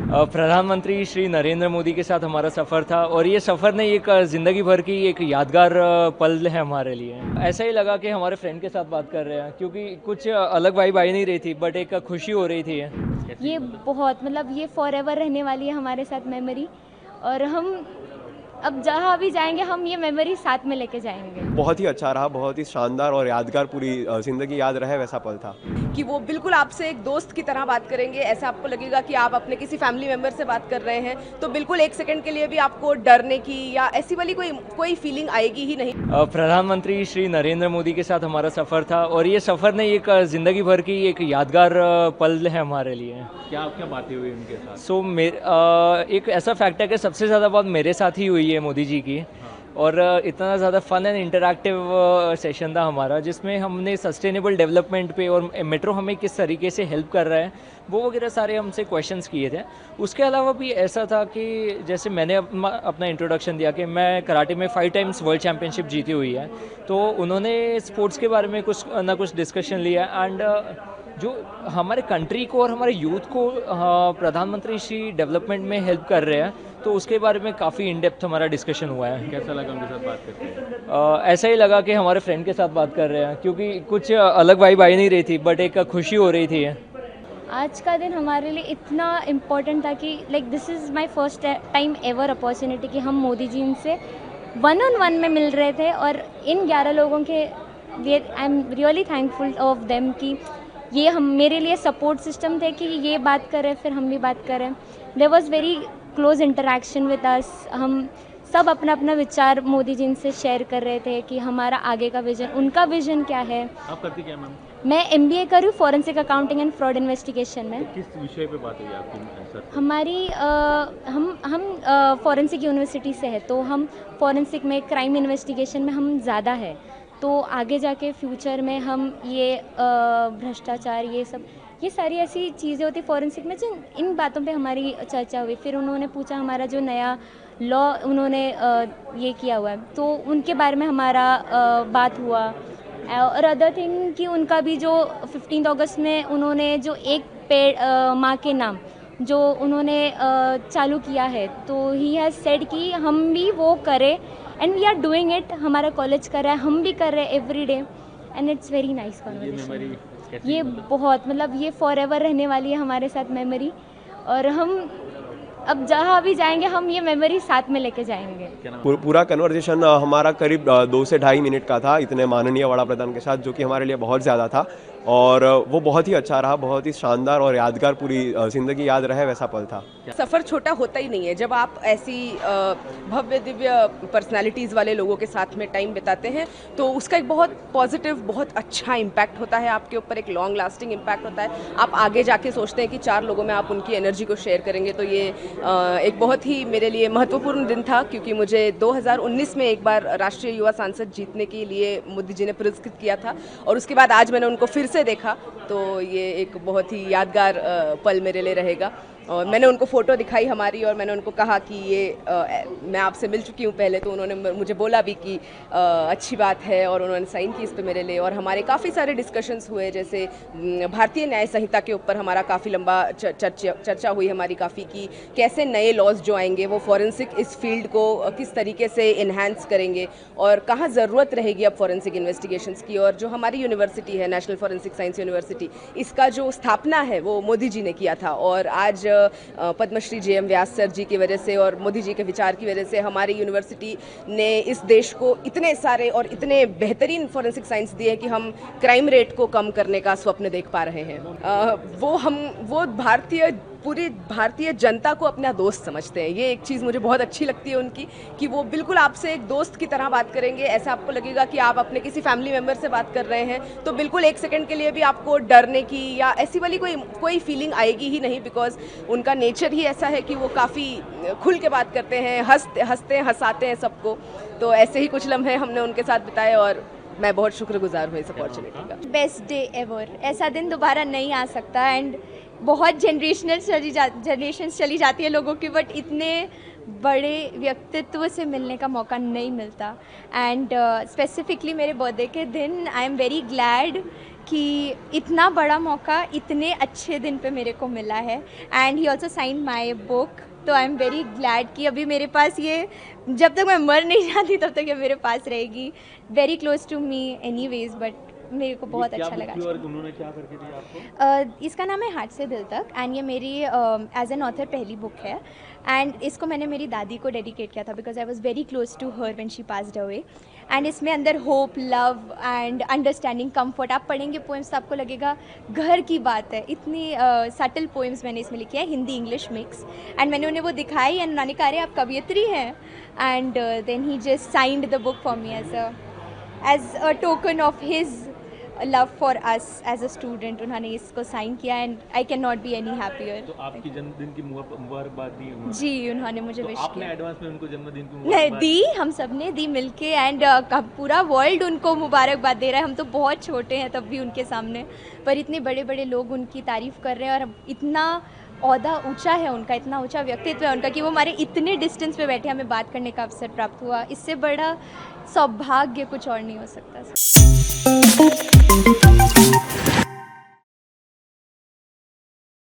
प्रधानमंत्री श्री नरेंद्र मोदी के साथ हमारा सफ़र था और ये सफ़र ने एक ज़िंदगी भर की एक यादगार पल है हमारे लिए। ऐसा ही लगा कि हमारे फ्रेंड के साथ बात कर रहे हैं, क्योंकि कुछ अलग वाइब आई नहीं रही थी, बट एक खुशी हो रही थी। ये बहुत मतलब ये फॉरएवर रहने वाली है हमारे साथ मेमोरी। और हम अब जहाँ भी जाएंगे हम ये मेमोरी साथ में लेके जाएंगे। बहुत ही अच्छा रहा, बहुत ही शानदार और यादगार, पूरी ज़िंदगी याद रहे वैसा पल था। कि वो बिल्कुल आपसे एक दोस्त की तरह बात करेंगे, ऐसा आपको लगेगा कि आप अपने किसी फैमिली मेंबर से बात कर रहे हैं, तो बिल्कुल एक सेकंड के लिए भी आपको डरने की या ऐसी वाली कोई फीलिंग आएगी ही नहीं। प्रधानमंत्री श्री नरेंद्र मोदी के साथ हमारा सफ़र था और ये सफ़र ने एक ज़िंदगी भर की एक यादगार पल है हमारे लिए। क्या क्या बातें हुई उनके साथ? एक ऐसा फैक्ट है कि सबसे ज़्यादा बात मेरे साथ ही हुई है मोदी जी की। और इतना ज़्यादा फन एंड इंटरैक्टिव सेशन था हमारा, जिसमें हमने सस्टेनेबल डेवलपमेंट पे और मेट्रो हमें किस तरीके से हेल्प कर रहा है वो वगैरह सारे हमसे क्वेश्चंस किए थे। उसके अलावा भी ऐसा था कि जैसे मैंने अपना इंट्रोडक्शन दिया कि मैं कराटे में 5 टाइम्स वर्ल्ड चैम्पियनशिप जीती हुई है, तो उन्होंने स्पोर्ट्स के बारे में कुछ ना कुछ डिस्कशन लिया। एंड जो हमारे कंट्री को और हमारे यूथ को प्रधानमंत्री श्री डेवलपमेंट में हेल्प कर रहे हैं, तो उसके बारे में काफ़ी इन डेप्थ हमारा डिस्कशन हुआ है। कैसा लगा उनके साथ बात करके? ऐसा ही लगा कि हमारे फ्रेंड के साथ बात कर रहे हैं, क्योंकि कुछ अलग वाइब आई नहीं रही थी, बट एक खुशी हो रही थी। आज का दिन हमारे लिए इतना इम्पोर्टेंट था कि like this is my first time ever opportunity कि हम मोदी जी से 1-on-1 में मिल रहे थे। और इन 11 लोगों के लिए I am really thankful of them कि ये हम मेरे लिए सपोर्ट सिस्टम थे कि ये बात करें फिर हम भी बात करें। There was very close interaction with us. हम सब अपना अपना विचार मोदी जी से शेयर कर रहे थे कि हमारा आगे का विजन, उनका विजन क्या है। आप करती क्या मैम? मैं MBA कर रही हूँ forensic accounting and fraud investigation में। तो किस विषय पे बात हुई आपकी सर? हमारी हम फॉरेंसिक यूनिवर्सिटी से है, तो हम फॉरेंसिक में क्राइम इन्वेस्टिगेशन में हम ज़्यादा है। तो आगे जाके फ्यूचर में हम ये भ्रष्टाचार ये सारी ऐसी चीज़ें होती फॉरेंसिक में, जिन इन बातों पे हमारी चर्चा हुई। फिर उन्होंने पूछा हमारा जो नया लॉ उन्होंने ये किया हुआ है, तो उनके बारे में हमारा बात हुआ। और अदर थिंग कि उनका भी जो 15 अगस्त में उन्होंने जो एक पेड़ माँ के नाम जो उन्होंने चालू किया है, तो ही हैज़ सेड कि हम भी वो करें and we are doing it. हमारा कॉलेज कर रहा है, हम भी कर रहे हैं every day, and it's very nice conversation. ये बहुत मतलब ये फॉरएवर रहने वाली है हमारे साथ मेमोरी। और हम अब जहाँ भी जाएंगे हम ये मेमोरी साथ में लेके जाएंगे। पूरा कन्वर्सेशन हमारा करीब 2 से ढाई मिनट का था, इतने माननीय वड़ा प्रधान के साथ, जो कि हमारे लिए बहुत ज़्यादा था। और वो बहुत ही अच्छा रहा, बहुत ही शानदार और यादगार, पूरी ज़िंदगी याद रहे वैसा पल था। सफ़र छोटा होता ही नहीं है जब आप ऐसी भव्य दिव्य पर्सनालिटीज़ वाले लोगों के साथ में टाइम बिताते हैं, तो उसका एक बहुत पॉजिटिव, बहुत अच्छा इम्पैक्ट होता है आपके ऊपर, एक लॉन्ग लास्टिंग इम्पैक्ट होता है। आप आगे जाके सोचते हैं कि 4 लोगों में आप उनकी एनर्जी को शेयर करेंगे, तो ये एक बहुत ही मेरे लिए महत्वपूर्ण दिन था, क्योंकि मुझे 2019 में एक बार राष्ट्रीय युवा सांसद जीतने के लिए मोदी जी ने पुरस्कृत किया था, और उसके बाद आज मैंने उनको फिर से देखा, तो ये एक बहुत ही यादगार पल मेरे लिए रहेगा। और मैंने उनको फ़ोटो दिखाई हमारी, और मैंने उनको कहा कि ये मैं आपसे मिल चुकी हूँ पहले, तो उन्होंने मुझे बोला भी कि अच्छी बात है, और उन्होंने साइन की इस पे मेरे लिए। और हमारे काफ़ी सारे डिस्कशंस हुए, जैसे भारतीय न्याय संहिता के ऊपर हमारा काफ़ी लंबा चर्चा हुई हमारी काफ़ी, कि कैसे नए लॉज जो आएंगे वो फॉरेंसिक इस फील्ड को किस तरीके से इन्हांस करेंगे, और कहाँ ज़रूरत रहेगी अब फॉरेंसिक इन्वेस्टिगेशंस की। और जो हमारी यूनिवर्सिटी है, नेशनल फॉरेंसिक साइंस यूनिवर्सिटी, इसका जो स्थापना है वो मोदी जी ने किया था, और आज पद्मश्री JM व्यास सर जी की वजह से और मोदी जी के विचार की वजह से हमारी यूनिवर्सिटी ने इस देश को इतने सारे और इतने बेहतरीन फॉरेंसिक साइंस दिए कि हम क्राइम रेट को कम करने का स्वप्न देख पा रहे हैं। वो पूरी भारतीय जनता को अपना दोस्त समझते हैं। ये एक चीज़ मुझे बहुत अच्छी लगती है उनकी, कि वो बिल्कुल आपसे एक दोस्त की तरह बात करेंगे, ऐसा आपको लगेगा कि आप अपने किसी फैमिली मेम्बर से बात कर रहे हैं, तो बिल्कुल एक सेकंड के लिए भी आपको डरने की या ऐसी वाली कोई फीलिंग आएगी ही नहीं, बिकॉज उनका नेचर ही ऐसा है कि वो काफ़ी खुल के बात करते हैं, हंसते हंसाते हैं सबको। तो ऐसे ही कुछ लम्हे हमने उनके साथ बिताए, और मैं बहुत शुक्रगुजार हूँ इस अपॉर्चुनिटी का। बेस्ट डे एवर, ऐसा दिन दोबारा नहीं आ सकता। एंड बहुत जनरेशन्स चली जाती है लोगों की, बट इतने बड़े व्यक्तित्व से मिलने का मौका नहीं मिलता। एंड स्पेसिफिकली मेरे बर्थडे के दिन आई एम वेरी ग्लैड कि इतना बड़ा मौका इतने अच्छे दिन पे मेरे को मिला है and he also sign my book. तो आई एम वेरी ग्लैड कि अभी मेरे पास ये, जब तक मैं मर नहीं जाती तब तक ये मेरे पास रहेगी। Very close to me anyways, but मेरे को बहुत अच्छा लगा। और उन्होंने क्या करके दिया आपको? इसका नाम है हाथ से दिल तक एंड ये मेरी एज एन ऑथर पहली बुक है एंड इसको मैंने मेरी दादी को डेडिकेट किया था because I was very close to her when she passed away. And इसमें अंदर hope, love and understanding, comfort, आप पढ़ेंगे पोएम्स तो आपको लगेगा घर की बात है। इतनी सटल पोएम्स मैंने इसमें लिखी है, हिंदी इंग्लिश मिक्स। एंड मैंने उन्हें वो दिखाई एंड उन्होंने कहा, अरे आप कवियत्री हैं। And then he just signed the book for me as a token of his love for us as a student. उन्होंने इसको साइन किया and I can not be any happier. तो आपकी जन्मदिन की मुबारकबाद दी उन्होंने? जी, उन्होंने मुझे तो विश आपने किया। एडवांस में उनको जन्मदिन की नहीं मुबारकबाद दी, हम सब ने दी मिलके एंड पूरा वर्ल्ड उनको मुबारकबाद दे रहा है। हम तो बहुत छोटे हैं तब भी उनके सामने, पर इतने बड़े बड़े लोग उनकी तारीफ़ कर रहे हैं और इतना ओहदा ऊंचा है उनका, इतना ऊंचा व्यक्तित्व है उनका कि वो हमारे इतने डिस्टेंस पे बैठे हमें बात करने का अवसर प्राप्त हुआ। इससे बड़ा सौभाग्य कुछ और नहीं हो सकता।